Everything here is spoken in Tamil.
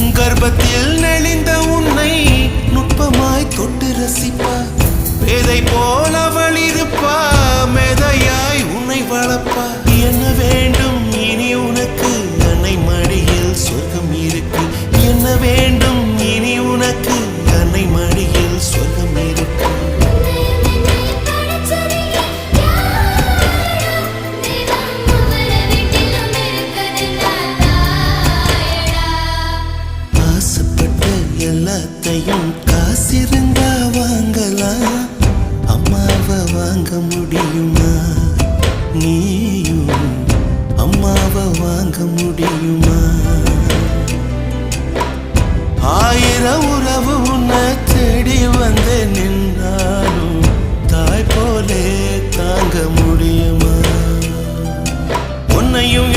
கர்ப்பத்தில் நெளிந்த உன்னை நுட்பமாய் தொட்டு ரசிப்பா. பேதை போல அவள் இருப்பா, மேதையாய் உன்னை வளர்ப்பா. என்ன வேண்டும் இனி உனக்கு, அன்னை மடியில் சொர்க்கம் இருக்கு. என்ன வேண்டும் இனி உனக்கு, அன்னை மடியில் சொர்க்கம் இருக்கு. ஆசைப்பட்ட எல்லாத்தையும் காசிருந்தா வாங்கலாம், அம்மாவை வாங்க முடியுமா? நீயும் அம்மாவை வாங்க முடியுமா? ஆயிரம் உறவு உன்னை தேடி வந்து நின்றாலும் தாய் போலே தாங்க முடியுமா? உன்னையும்